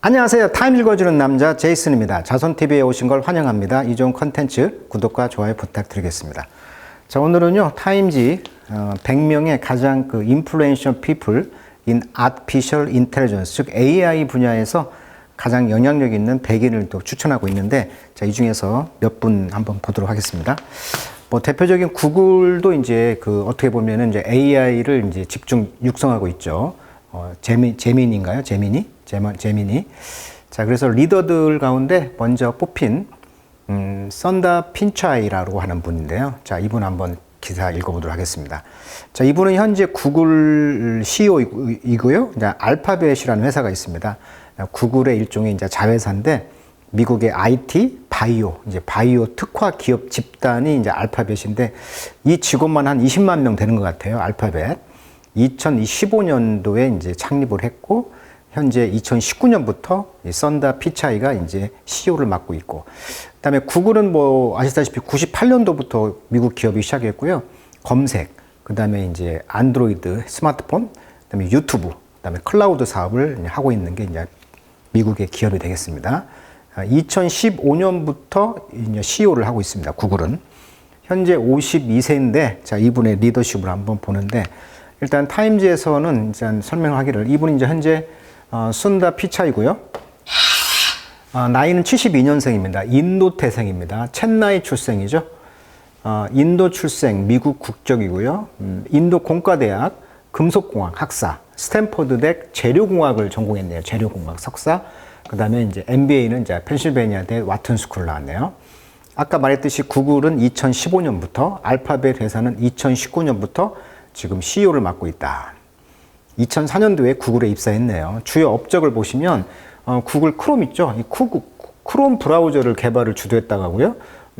안녕하세요. 타임 읽어주는 남자 제이슨입니다. 자손TV에 오신 걸 환영합니다. 이 좋은 컨텐츠 구독과 좋아요 부탁드리겠습니다. 자, 오늘은요, 타임지 100명의 가장 influential people in artificial intelligence, 즉 AI 분야에서 가장 영향력 있는 100인을 또 추천하고 있는데, 자, 이 중에서 몇 분 한번 보도록 하겠습니다. 뭐 대표적인 구글도 이제 어떻게 보면은 이제 AI를 이제 집중 육성하고 있죠. 제민인가요? 제미니. 자, 그래서 리더들 가운데 먼저 뽑힌 썬다 핀차이라고 하는 분인데요. 자, 이분 한번 기사 읽어보도록 하겠습니다. 자, 이분은 현재 구글 CEO이고요. 이제 알파벳이라는 회사가 있습니다. 구글의 일종의 이제 자회사인데, 미국의 IT, 바이오 특화 기업 집단이 이제 알파벳인데, 이 직원만 한 20만 명 되는 것 같아요. 알파벳. 2015년도에 이제 창립을 했고, 현재 2019년부터 이 썬다 피차이가 이제 CEO를 맡고 있고, 그다음에 구글은 뭐 아시다시피 98년도부터 미국 기업이 시작했고요. 검색, 그다음에 이제 안드로이드 스마트폰, 그다음에 유튜브, 그다음에 클라우드 사업을 하고 있는 게 이제 미국의 기업이 되겠습니다. 2015년부터 이제 CEO를 하고 있습니다. 구글은 현재 52세인데, 자, 이분의 리더십을 한번 보는데, 일단 타임즈에서는 일단 설명하기를, 이분이 이제 현재 썬다 피차이고요. 나이는 72년생입니다. 인도 태생입니다. 첸나이 출생이죠. 인도 출생, 미국 국적이고요. 인도 공과대학 금속공학 학사, 스탠퍼드대 재료공학을 전공했네요. 재료공학 석사. 그 다음에 이제 MBA는 이제 펜실베니아대 와튼스쿨을 나왔네요. 아까 말했듯이 구글은 2015년부터, 알파벳 회사는 2019년부터 지금 CEO를 맡고 있다. 2004년도에 구글에 입사했네요. 주요 업적을 보시면 구글 크롬 있죠. 이 크롬 브라우저를 개발을 주도했다고 하고요.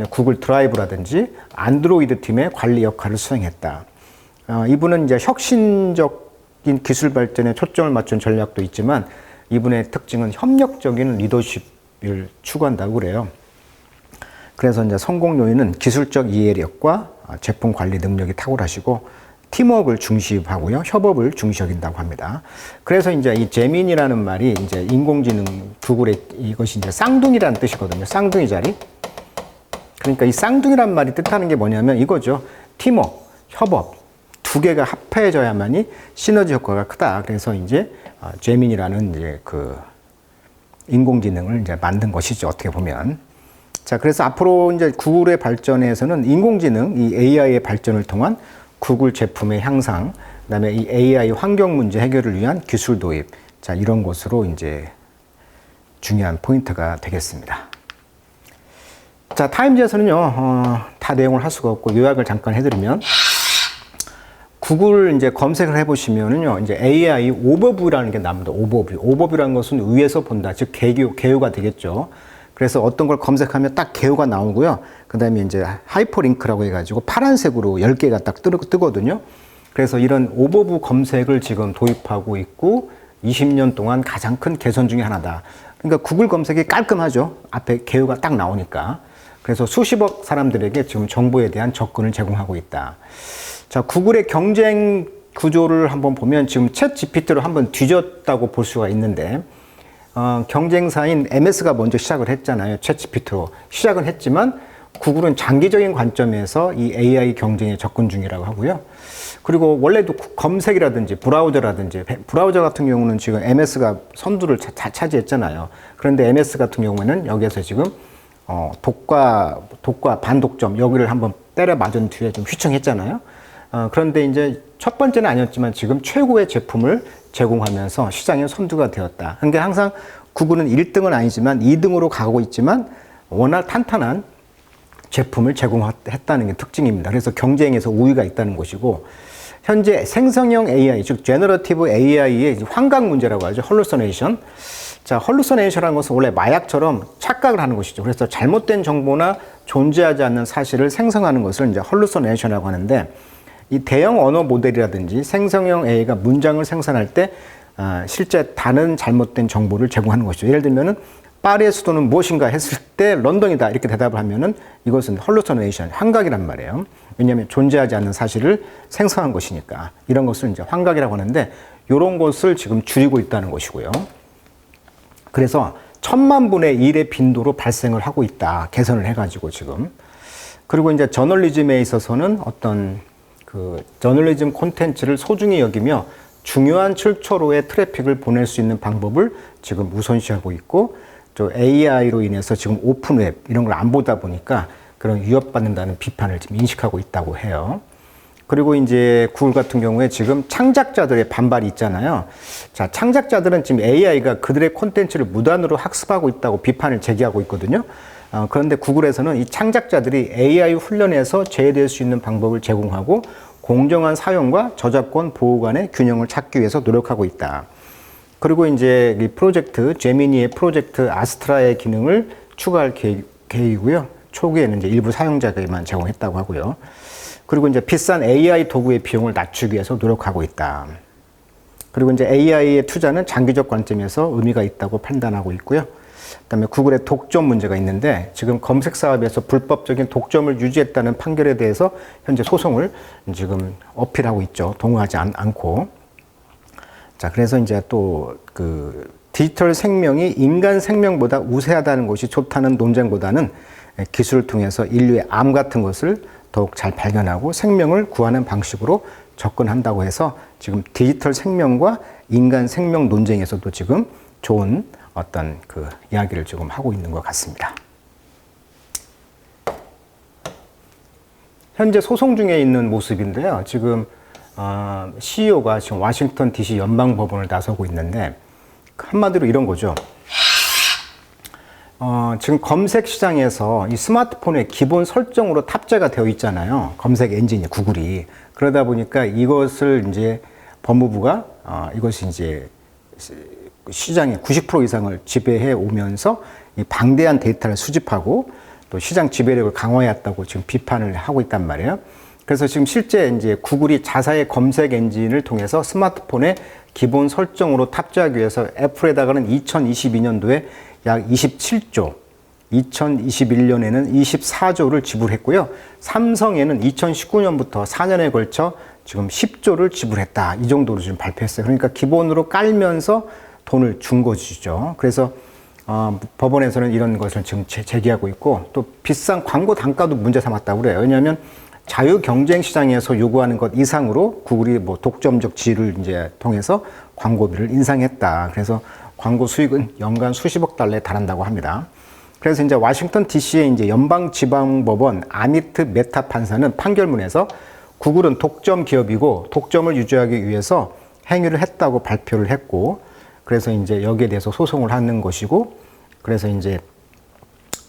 구글 드라이브라든지 안드로이드 팀의 관리 역할을 수행했다. 이분은 이제 혁신적인 기술 발전에 초점을 맞춘 전략도 있지만, 이분의 특징은 협력적인 리더십을 추구한다고 그래요. 그래서 이제 성공 요인은 기술적 이해력과 제품 관리 능력이 탁월하시고, 팀워크를 중시하고요, 협업을 중시여긴다고 합니다. 그래서 이제 이 제민이라는 말이 이제 인공지능 구글의 이것이 이제 쌍둥이라는 뜻이거든요. 쌍둥이 자리. 그러니까 이 쌍둥이란 말이 뜻하는 게 뭐냐면 이거죠. 팀워크, 협업 두 개가 합해져야만이 시너지 효과가 크다. 그래서 이제 제민이라는 이제 인공지능을 이제 만든 것이죠. 어떻게 보면. 자, 그래서 앞으로 이제 구글의 발전에서는 인공지능, 이 AI의 발전을 통한 구글 제품의 향상, 그다음에 이 AI 환경 문제 해결을 위한 기술 도입, 자, 이런 것으로 이제 중요한 포인트가 되겠습니다. 자, 타임즈에서는요, 다 내용을 할 수가 없고 요약을 잠깐 해드리면, 구글 이제 검색을 해보시면은요, 이제 AI 오버뷰라는 게 나옵니다. 오버뷰라는 것은 위에서 본다, 즉 개요가 되겠죠. 그래서 어떤 걸 검색하면 딱 개요가 나오고요. 그 다음에 이제 하이퍼링크라고 해가지고 파란색으로 10개가 딱 뜨거든요. 그래서 이런 오버뷰 검색을 지금 도입하고 있고, 20년 동안 가장 큰 개선 중에 하나다. 그러니까 구글 검색이 깔끔하죠. 앞에 개요가 딱 나오니까. 그래서 수십억 사람들에게 지금 정보에 대한 접근을 제공하고 있다. 자, 구글의 경쟁 구조를 한번 보면 지금 챗 GPT로 한번 뒤졌다고 볼 수가 있는데, 경쟁사인 MS가 먼저 시작을 했잖아요. 챗 GPT로 시작은 했지만, 구글은 장기적인 관점에서 이 AI 경쟁에 접근 중이라고 하고요. 그리고 원래도 검색이라든지 브라우저 같은 경우는 지금 MS가 선두를 차지했잖아요. 그런데 MS 같은 경우에는 여기에서 지금 독과 반독점 여기를 한번 때려 맞은 뒤에 좀 휘청했잖아요. 그런데 이제 첫 번째는 아니었지만 지금 최고의 제품을 제공하면서 시장의 선두가 되었다. 그러니까 항상 구글은 1등은 아니지만 2등으로 가고 있지만 워낙 탄탄한 제품을 제공했다는 게 특징입니다. 그래서 경쟁에서 우위가 있다는 것이고, 현재 생성형 AI, 즉 제너러티브 AI의 환각 문제라고 하죠. 헐루서네이션. 자, 헐루서네이션이라는 것은 원래 마약처럼 착각을 하는 것이죠. 그래서 잘못된 정보나 존재하지 않는 사실을 생성하는 것을 이제 헐루서네이션이라고 하는데, 이 대형 언어 모델이라든지 생성형 AI가 문장을 생산할 때 실제 다른 잘못된 정보를 제공하는 것이죠. 예를 들면은 파리의 수도는 무엇인가 했을 때 런던이다 이렇게 대답을 하면은 이것은 헐루서네이션, 환각이란 말이에요. 왜냐하면 존재하지 않는 사실을 생성한 것이니까. 이런 것을 이제 환각이라고 하는데, 이런 것을 지금 줄이고 있다는 것이고요. 그래서 1000만 분의 1의 빈도로 발생을 하고 있다. 개선을 해가지고 지금. 그리고 이제 저널리즘에 있어서는 어떤 그 저널리즘 콘텐츠를 소중히 여기며 중요한 출처로의 트래픽을 보낼 수 있는 방법을 지금 우선시하고 있고, 또 AI로 인해서 지금 오픈웹 이런 걸 안 보다 보니까 그런 위협받는다는 비판을 지금 인식하고 있다고 해요. 그리고 이제 구글 같은 경우에 지금 창작자들의 반발이 있잖아요. 자, 창작자들은 지금 AI가 그들의 콘텐츠를 무단으로 학습하고 있다고 비판을 제기하고 있거든요. 그런데 구글에서는 이 창작자들이 AI 훈련에서 제외될 수 있는 방법을 제공하고 공정한 사용과 저작권 보호 간의 균형을 찾기 위해서 노력하고 있다. 그리고 이제 이 프로젝트, 제미니의 프로젝트 아스트라의 기능을 추가할 계획이고요. 초기에는 이제 일부 사용자에게만 제공했다고 하고요. 그리고 이제 비싼 AI 도구의 비용을 낮추기 위해서 노력하고 있다. 그리고 이제 AI의 투자는 장기적 관점에서 의미가 있다고 판단하고 있고요. 그다음에 구글의 독점 문제가 있는데 지금 검색 사업에서 불법적인 독점을 유지했다는 판결에 대해서 현재 소송을 지금 어필하고 있죠. 동의하지 않고. 자, 그래서 이제 또 그 디지털 생명이 인간 생명보다 우세하다는 것이 좋다는 논쟁보다는 기술을 통해서 인류의 암 같은 것을 더욱 잘 발견하고 생명을 구하는 방식으로 접근한다고 해서 지금 디지털 생명과 인간 생명 논쟁에서도 지금 좋은 어떤 그 이야기를 지금 하고 있는 것 같습니다. 현재 소송 중에 있는 모습인데요. 지금 CEO가 지금 워싱턴 DC 연방법원을 나서고 있는데 한마디로 이런 거죠. 지금 검색 시장에서 이 스마트폰의 기본 설정으로 탑재가 되어 있잖아요. 검색 엔진이 구글이. 그러다 보니까 이것을 이제 법무부가 이것이 이제 시장의 90% 이상을 지배해 오면서 이 방대한 데이터를 수집하고 또 시장 지배력을 강화했다고 지금 비판을 하고 있단 말이에요. 그래서 지금 실제 이제 구글이 자사의 검색 엔진을 통해서 스마트폰의 기본 설정으로 탑재하기 위해서 애플에다가는 2022년도에 약 27조, 2021년에는 24조를 지불했고요. 삼성에는 2019년부터 4년에 걸쳐 지금 10조를 지불했다. 이 정도로 지금 발표했어요. 그러니까 기본으로 깔면서 돈을 준 것이죠. 그래서 법원에서는 이런 것을 지금 제기하고 있고, 또 비싼 광고 단가도 문제 삼았다고 그래요. 왜냐하면 자유 경쟁 시장에서 요구하는 것 이상으로 구글이 뭐 독점적 지위를 이제 통해서 광고비를 인상했다. 그래서 광고 수익은 연간 수십억 달러에 달한다고 합니다. 그래서 이제 워싱턴 DC의 이제 연방지방법원 아미트 메타 판사는 판결문에서 구글은 독점 기업이고 독점을 유지하기 위해서 행위를 했다고 발표를 했고, 그래서 이제 여기에 대해서 소송을 하는 것이고, 그래서 이제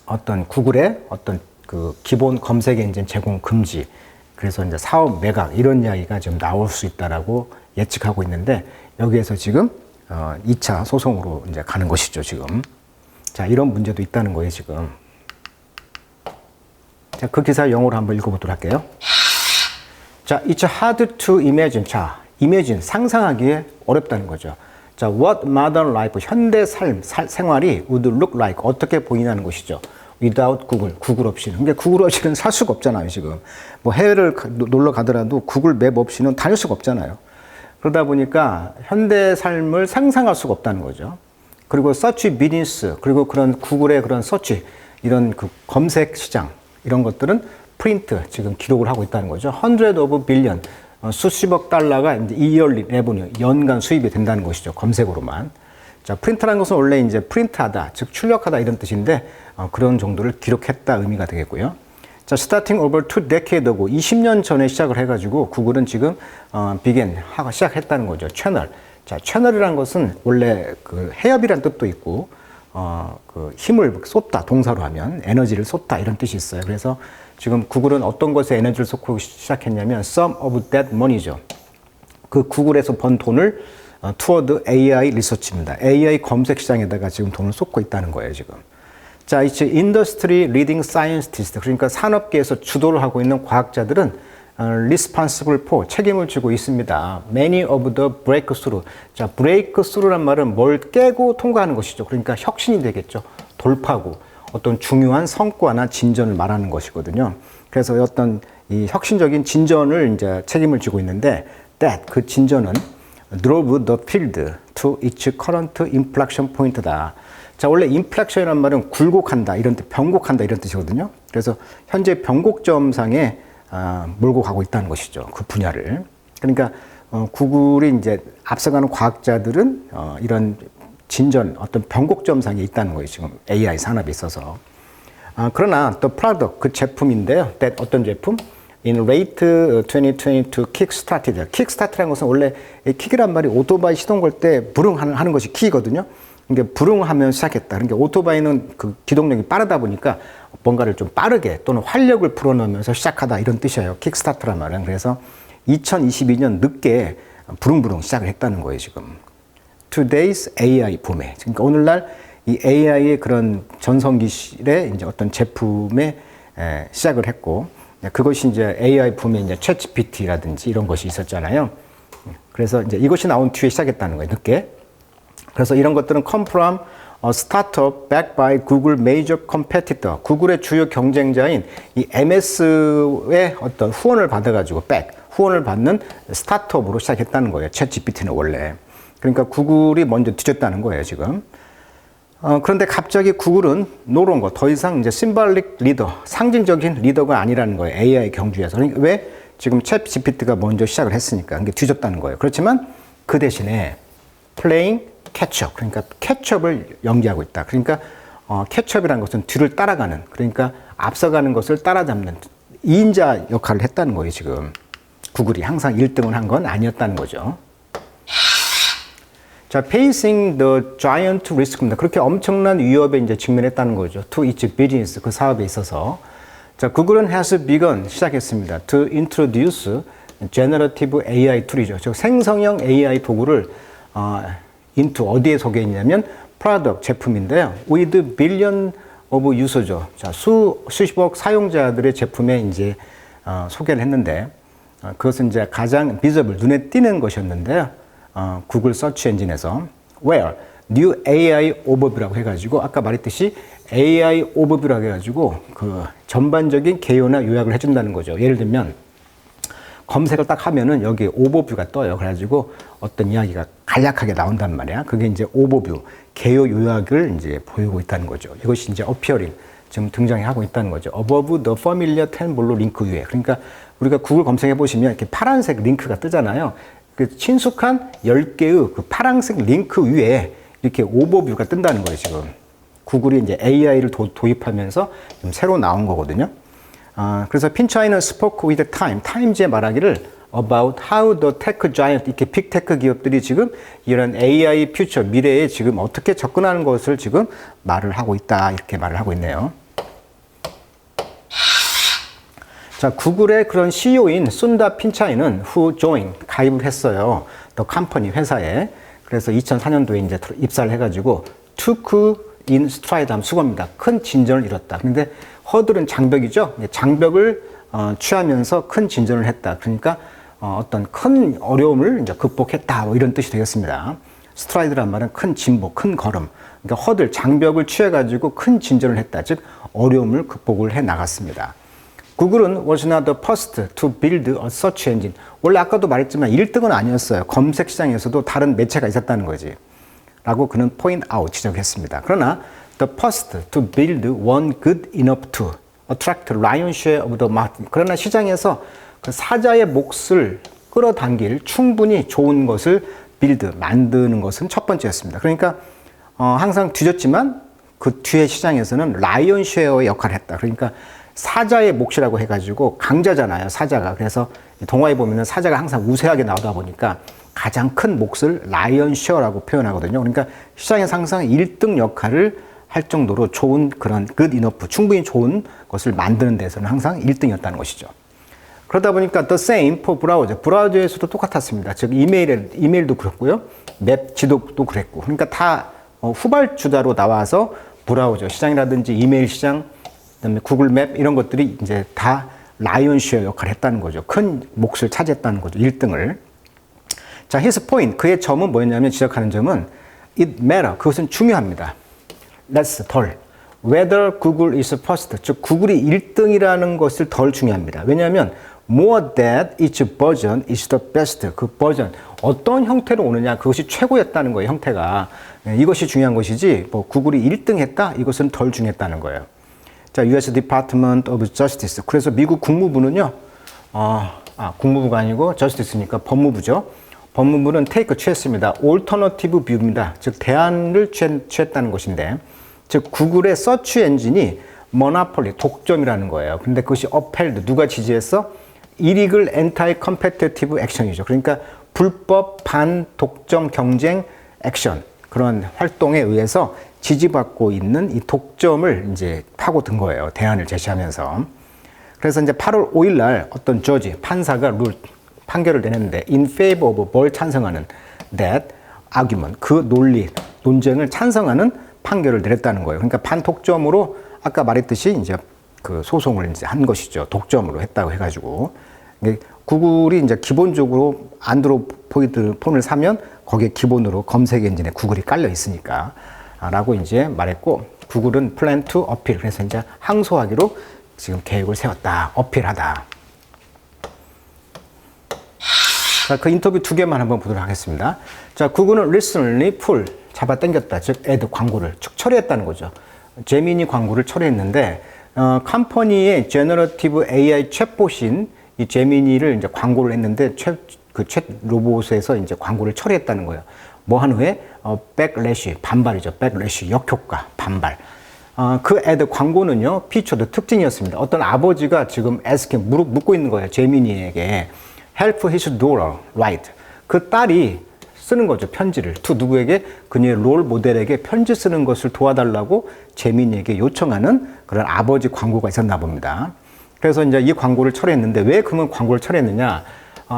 어떤 구글의 어떤 그 기본 검색 엔진 제공 금지, 그래서 이제 사업 매각 이런 이야기가 좀 나올 수 있다라고 예측하고 있는데, 여기에서 지금 2차 소송으로 이제 가는 것이죠, 지금. 자, 이런 문제도 있다는 거예요, 지금. 자, 그 기사 영어로 한번 읽어보도록 할게요. 자, it's hard to imagine. 자, imagine, 상상하기에 어렵다는 거죠. 자, what modern life, 현대 삶, 생활이 would look like, 어떻게 보이냐는 것이죠. without Google, 구글 없이는. 그러니까 구글 없이는 살 수가 없잖아요, 지금. 뭐 해외를 놀러 가더라도 구글 맵 없이는 다닐 수가 없잖아요. 그러다 보니까 현대 삶을 상상할 수가 없다는 거죠. 그리고 서치 비즈니스, 그리고 그런 구글의 그런 서치, 이런 그 검색 시장, 이런 것들은 프린트, 지금 기록을 하고 있다는 거죠. 100 of billion, 수십억 달러가 이제 이얼리 레버뉴, 연간 수입이 된다는 것이죠. 검색으로만. 자, 프린트라는 것은 원래 이제 프린트하다, 즉 출력하다 이런 뜻인데, 그런 정도를 기록했다 의미가 되겠고요. 자, starting over 2 decades ago, 20년 전에 시작을 해가지고 구글은 지금 begin 하고 시작했다는 거죠. 채널. 자, 채널이라는 것은 원래 그 해협이라는 뜻도 있고, 그 힘을 쏟다, 동사로 하면 에너지를 쏟다 이런 뜻이 있어요. 그래서 지금 구글은 어떤 것에 에너지를 쏟고 시작했냐면 some of that money죠. 그 구글에서 번 돈을 toward AI 리서치입니다. AI 검색 시장에다가 지금 돈을 쏟고 있다는 거예요, 지금. 자, 이제 industry leading scientist, 그러니까 산업계에서 주도를 하고 있는 과학자들은 responsible for, 책임을 지고 있습니다. Many of the breakthrough. 자, breakthrough란 말은 뭘 깨고 통과하는 것이죠. 그러니까 혁신이 되겠죠. 돌파구, 어떤 중요한 성과나 진전을 말하는 것이거든요. 그래서 어떤 이 혁신적인 진전을 이제 책임을 지고 있는데, that, 그 진전은 drove the field to its current inflection point다. 자, 원래 인플렉션이란 말은 굴곡한다, 이런 뜻, 변곡한다 이런 뜻이거든요. 그래서 현재 변곡점상에 몰고 가고 있다는 것이죠. 그 분야를. 그러니까 구글이 이제 앞서가는 과학자들은 이런 진전, 어떤 변곡점상에 있다는 거예요. 지금 AI 산업에 있어서. 그러나 또 product, 그 제품인데요. 어떤 제품? In late 2022 kickstarted. kickstart라는 것은 원래 킥이란 말이 오토바이 시동 걸 때 부릉하는 것이 킥이거든요. 그러니까 부릉하면 시작했다. 그러니까 오토바이는 그 기동력이 빠르다 보니까 뭔가를 좀 빠르게 또는 활력을 불어넣으면서 시작하다 이런 뜻이에요. 킥스타트란 말은. 그래서 2022년 늦게 부릉부릉 시작을 했다는 거예요, 지금. Today's AI 붐에. 그러니까 오늘날 이 AI의 그런 전성기실의 이제 어떤 제품에 시작을 했고, 그것이 이제 AI 붐에 이제 챗GPT라든지 이런 것이 있었잖아요. 그래서 이제 이것이 나온 뒤에 시작했다는 거예요, 늦게. 그래서 이런 것들은 come from a startup backed by Google major competitor. 구글의 주요 경쟁자인 이 MS의 어떤 후원을 받아가지고 후원을 받는 스타트업으로 시작했다는 거예요. 챗GPT는 원래. 그러니까 구글이 먼저 뒤졌다는 거예요, 지금. 그런데 갑자기 구글은 노론 거, 더 이상 이제 심발릭 리더, 상징적인 리더가 아니라는 거예요. AI 경주에서. 그러니까 왜? 지금 챗GPT가 먼저 시작을 했으니까. 그게 뒤졌다는 거예요. 그렇지만 그 대신에 playing catch-up, 그러니까 catch-up을 연기하고 있다. 그러니까 catch-up이라는 것은 뒤를 따라가는, 그러니까 앞서가는 것을 따라잡는 2인자 역할을 했다는 거예요, 지금. 구글이 항상 1등을 한 건 아니었다는 거죠. 자, facing the giant risk입니다. 그렇게 엄청난 위협에 이제 직면했다는 거죠. To its business, 그 사업에 있어서. 자, 구글은 has begun, 시작했습니다. To introduce generative AI 툴이죠. 즉, 생성형 AI 도구를 into 어디에 속해 있냐면 product 제품인데요. with billion of user. 자, 수십억 사용자들의 제품에 이제 소개를 했는데 그것은 이제 가장 visible 눈에 띄는 것이었는데요. 구글 서치 엔진에서 where new AI overview라고 해가지고 아까 말했듯이 AI overview라고 해가지고 그 전반적인 개요나 요약을 해준다는 거죠. 예를 들면 검색을 딱 하면은 여기 오버뷰가 떠요. 그래가지고 어떤 이야기가 간략하게 나온단 말이야. 그게 이제 오버뷰, 개요 요약을 이제 보이고 있다는 거죠. 이것이 이제 appearing, 지금 등장하고 있다는 거죠. Above the familiar 10블루 링크 위에. 그러니까 우리가 구글 검색해 보시면 이렇게 파란색 링크가 뜨잖아요. 그 친숙한 10개의 그 파란색 링크 위에 이렇게 오버뷰가 뜬다는 거예요, 지금. 구글이 이제 AI를 도입하면서 좀 새로 나온 거거든요. 그래서 핀차이는 spoke with time, 타임즈에 말하기를 about how the tech giant, 이렇게 빅테크 기업들이 지금 이런 AI 퓨처, 미래에 지금 어떻게 접근하는 것을 지금 말을 하고 있다, 이렇게 말을 하고 있네요. 자, 구글의 그런 CEO인 순다 핀차이는 who joined, 가입을 했어요. The company, 회사에. 그래서 2004년도에 이제 입사를 해가지고 took in stride 하면 수고입니다. 큰 진전을 이뤘다. 근데 허들은 장벽이죠. 장벽을 취하면서 큰 진전을 했다. 그러니까 어떤 큰 어려움을 이제 극복했다. 뭐 이런 뜻이 되겠습니다. 스트라이드란 말은 큰 진보, 큰 걸음. 그러니까 허들, 장벽을 취해가지고 큰 진전을 했다. 즉 어려움을 극복을 해 나갔습니다. 구글은 was not the first to build a search engine. 원래 아까도 말했지만 1등은 아니었어요. 검색 시장에서도 다른 매체가 있었다는 거지. 라고 그는 point out, 지적했습니다. 그러나 the first to build one good enough to attract lion's share of the market. 그러나 시장에서 그 사자의 몫을 끌어당길 충분히 좋은 것을 build, 만드는 것은 첫 번째였습니다. 그러니까 항상 뒤졌지만 그 뒤에 시장에서는 라이언 쉐어의 역할을 했다. 그러니까 사자의 몫이라고 해가지고 강자잖아요, 사자가. 그래서 동화에 보면은 사자가 항상 우세하게 나오다 보니까 가장 큰 몫을 라이언 쉐어라고 표현하거든요. 그러니까 시장에서 항상 1등 역할을 할 정도로 좋은 그런 good enough, 충분히 좋은 것을 만드는 데서는 항상 1등이었다는 것이죠. 그러다 보니까 the same for browser. 브라우저에서도 똑같았습니다. 즉 이메일도 그렇고요. 맵 지도도 그랬고. 그러니까 다 후발주자로 나와서 브라우저 시장이라든지 이메일 시장, 그다음에 구글 맵 이런 것들이 이제 다 라이언 쉐어 역할을 했다는 거죠. 큰 몫을 차지했다는 거죠. 1등을. 자, his point, 그의 점은 뭐였냐면, 지적하는 점은 it matter, 그것은 중요합니다. less, 덜. whether Google is first, 즉 구글이 1등이라는 것을 덜 중요합니다. 왜냐하면 more that its version is the best, 그 버전, 어떤 형태로 오느냐, 그것이 최고였다는 거예요, 형태가. 이것이 중요한 것이지 뭐 구글이 1등 했다? 이것은 덜 중요했다는 거예요. 자, US Department of Justice. 그래서 미국 국무부는요. 국무부가 아니고 Justice니까 법무부죠. 법무부는 take 취했습니다. alternative view입니다. 즉 대안을 취했다는 것인데, 즉 구글의 서치 엔진이 monopoly, 독점이라는 거예요. 근데 그것이 upheld, 누가 지지했어? illegal anti-competitive action이죠. 그러니까 불법 반독점 경쟁 액션, 그런 활동에 의해서 지지받고 있는 이 독점을 이제 파고든 거예요. 대안을 제시하면서. 그래서 이제 8월 5일 날 어떤 저지, 판사가 판결을 내렸는데 in favor of 뭘 찬성하는 that argument, 그 논쟁을 찬성하는 판결을 내렸다는 거예요. 그러니까 반독점으로 아까 말했듯이 이제 그 소송을 이제 한 것이죠. 독점으로 했다고 해가지고. 구글이 이제 기본적으로 안드로이드 폰을 사면 거기에 기본으로 검색 엔진에 구글이 깔려 있으니까 라고 이제 말했고, 구글은 plan to appeal, 그래서 이제 항소하기로 지금 계획을 세웠다. 어필하다. 자, 그 인터뷰 2개만 한번 보도록 하겠습니다. 자, 구글은 recently pull, 잡아당겼다. 즉, ad 광고를 처리했다는 거죠. 제미니 광고를 처리했는데, 컴퍼니의 제너러티브 AI 챗봇인 이 제미니를 이제 광고를 했는데, 챗 로봇에서 이제 광고를 처리했다는 거예요. 뭐 한 후에, 백래시, 반발이죠. 백래시, 역효과, 반발. 그 애드 광고는요, 피처드 특징이었습니다. 어떤 아버지가 지금 묻고 있는 거예요. 제미니에게. help his daughter write. 그 딸이 쓰는 거죠. 편지를. to 누구에게? 그녀의 롤 모델에게 편지 쓰는 것을 도와달라고 제미니에게 요청하는 그런 아버지 광고가 있었나 봅니다. 그래서 이제 이 광고를 처리했는데, 왜 그러면 광고를 처리했느냐?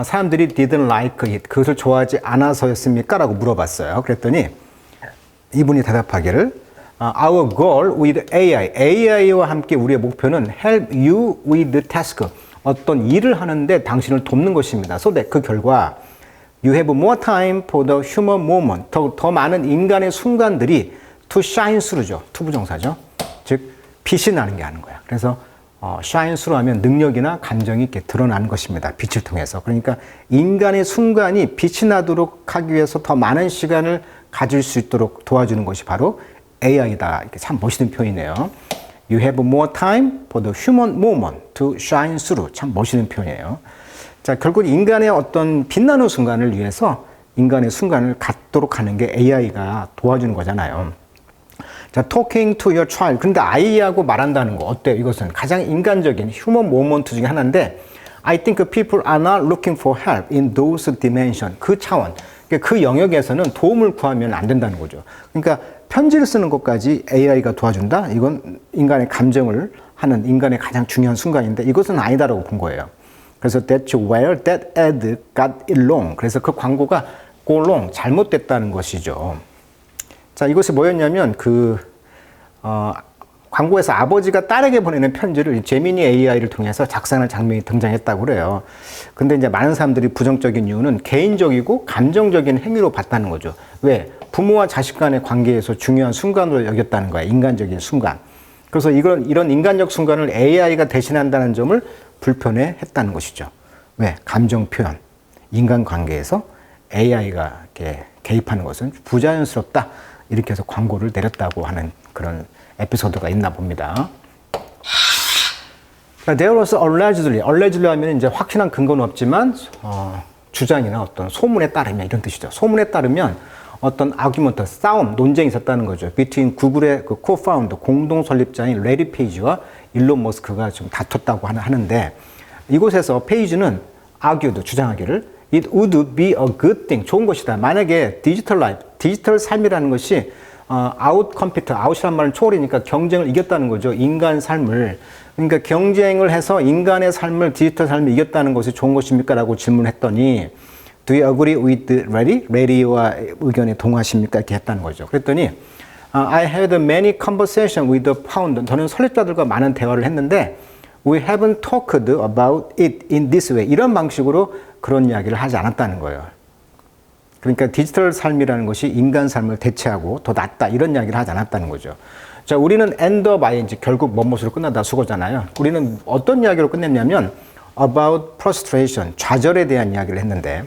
사람들이 didn't like it. 그것을 좋아하지 않아서였습니까? 라고 물어봤어요. 그랬더니 이분이 대답하기를 Our goal with AI. AI와 함께 우리의 목표는 help you with the task. 어떤 일을 하는데 당신을 돕는 것입니다. So that 그 결과 you have more time for the human moment. 더 많은 인간의 순간들이 to shine through죠. 투부정사죠. 즉 빛이 나는 게 하는 거야. 그래서 shine through 하면 능력이나 감정이 이렇게 드러나는 것입니다. 빛을 통해서. 그러니까 인간의 순간이 빛이 나도록 하기 위해서 더 많은 시간을 가질 수 있도록 도와주는 것이 바로 AI다. 이렇게 참 멋있는 표현이네요. You have more time for the human moment to shine through. 참 멋있는 표현이에요. 자, 결국 인간의 어떤 빛나는 순간을 위해서 인간의 순간을 갖도록 하는 게 AI가 도와주는 거잖아요. 자, talking to your child. 근데 아이하고 말한다는 거 어때요? 이것은 가장 인간적인 휴먼 모먼트 중에 하나인데, I think people are not looking for help in those dimensions. 그 차원, 그 영역에서는 도움을 구하면 안 된다는 거죠. 그러니까 편지를 쓰는 것까지 AI가 도와준다? 이건 인간의 감정을 하는 인간의 가장 중요한 순간인데, 이것은 아니다라고 본 거예요. 그래서 that's where that ad got it wrong. 그래서 그 광고가 go wrong, 잘못됐다는 것이죠. 자, 이것이 뭐였냐면 광고에서 아버지가 딸에게 보내는 편지를 제미니 AI를 통해서 작성하는 장면이 등장했다고 그래요. 근데 이제 많은 사람들이 부정적인 이유는 개인적이고 감정적인 행위로 봤다는 거죠. 왜? 부모와 자식 간의 관계에서 중요한 순간으로 여겼다는 거야. 인간적인 순간. 그래서 이런 인간적 순간을 AI가 대신한다는 점을 불편해 했다는 것이죠. 왜? 감정 표현. 인간 관계에서 AI가 이렇게 개입하는 것은 부자연스럽다. 이렇게 해서 광고를 내렸다고 하는 그런 에피소드가 있나 봅니다. There was allegedly 하면 이제 확실한 근거는 없지만, 주장이나 어떤 소문에 따르면 이런 뜻이죠. 소문에 따르면 어떤 아규먼트, 싸움, 논쟁이 있었다는 거죠. between 구글의 그 co-founder, 공동 설립자인 레리 페이지와 일론 머스크가 좀 다퉜다고 하는데, 이곳에서 페이지는 argued, 주장하기를 it would be a good thing, 좋은 것이다. 만약에 디지털 삶이라는 것이 out이란 말은 초월이니까 경쟁을 이겼다는 거죠. 인간 삶을. 그러니까 경쟁을 해서 인간의 삶을, 디지털 삶을 이겼다는 것이 좋은 것입니까? 라고 질문했더니 Do you agree with Larry? 레리와 의견에 동의하십니까? 이렇게 했다는 거죠. 그랬더니 I had many conversations with the founder. 저는 설립자들과 많은 대화를 했는데 We haven't talked about it in this way. 이런 방식으로 그런 이야기를 하지 않았다는 거예요. 그러니까 디지털 삶이라는 것이 인간 삶을 대체하고 더 낫다 이런 이야기를 하지 않았다는 거죠. 자, 우리는 end of ing, 결국 뭐뭇으로 끝나다 수거잖아요. 우리는 어떤 이야기로 끝냈냐면 about frustration, 좌절에 대한 이야기를 했는데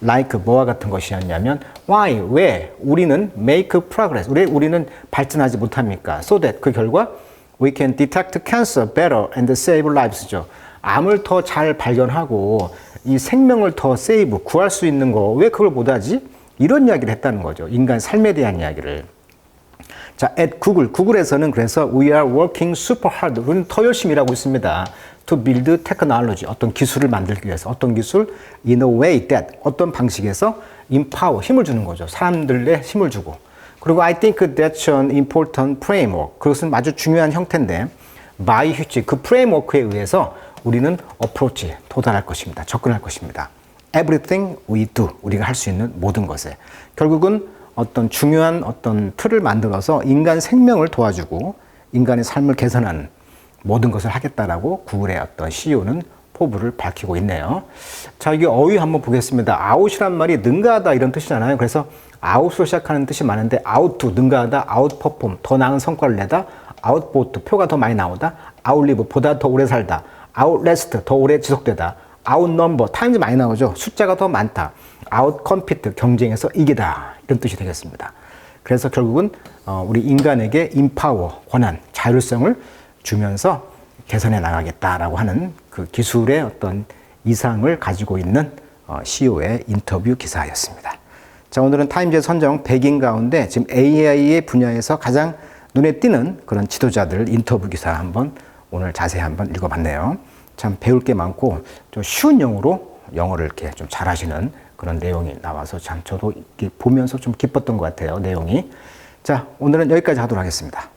like 뭐와 같은 것이었냐면 why, 왜 우리는 make progress, 왜 우리는 발전하지 못합니까? So that 그 결과 we can detect cancer better and save lives죠. 암을 더 잘 발견하고 이 생명을 더 세이브, 구할 수 있는 거 왜 그걸 못하지? 이런 이야기를 했다는 거죠. 인간 삶에 대한 이야기를. 자, at 구글에서는 그래서 we are working super hard. 우리는 더 열심히 일하고 있습니다. To build technology. 어떤 기술을 만들기 위해서. 어떤 기술? In a way that. 어떤 방식에서 empower. 힘을 주는 거죠. 사람들의 힘을 주고. 그리고 I think that's an important framework. 그것은 아주 중요한 형태인데 by which 그 프레임워크에 의해서 우리는 approach, 도달할 것입니다. 접근할 것입니다. Everything we do. 우리가 할 수 있는 모든 것에. 결국은 어떤 중요한 어떤 틀을 만들어서 인간 생명을 도와주고 인간의 삶을 개선하는 모든 것을 하겠다라고 구글의 어떤 CEO는 포부를 밝히고 있네요. 자, 이게 어휘 한번 보겠습니다. out이란 말이 능가하다 이런 뜻이잖아요. 그래서 out으로 시작하는 뜻이 많은데 out to 능가하다, out perform 더 나은 성과를 내다, output 표가 더 많이 나오다, outlive 보다 더 오래 살다, outlast 더 오래 지속되다, outnumber 타임이 많이 나오죠. 숫자가 더 많다, outcompete 경쟁에서 이기다 이런 뜻이 되겠습니다. 그래서 결국은 우리 인간에게 empower 권한, 자율성을 주면서 개선해 나가겠다라고 하는 그 기술의 어떤 이상을 가지고 있는 CEO의 인터뷰 기사였습니다. 자, 오늘은 타임즈에 선정 100인 가운데 지금 AI의 분야에서 가장 눈에 띄는 그런 지도자들 인터뷰 기사 한번 오늘 자세히 한번 읽어봤네요. 참 배울 게 많고 좀 쉬운 영어로 영어를 이렇게 좀 잘하시는 그런 내용이 나와서 참 저도 이렇게 보면서 좀 기뻤던 것 같아요. 내용이. 자, 오늘은 여기까지 하도록 하겠습니다.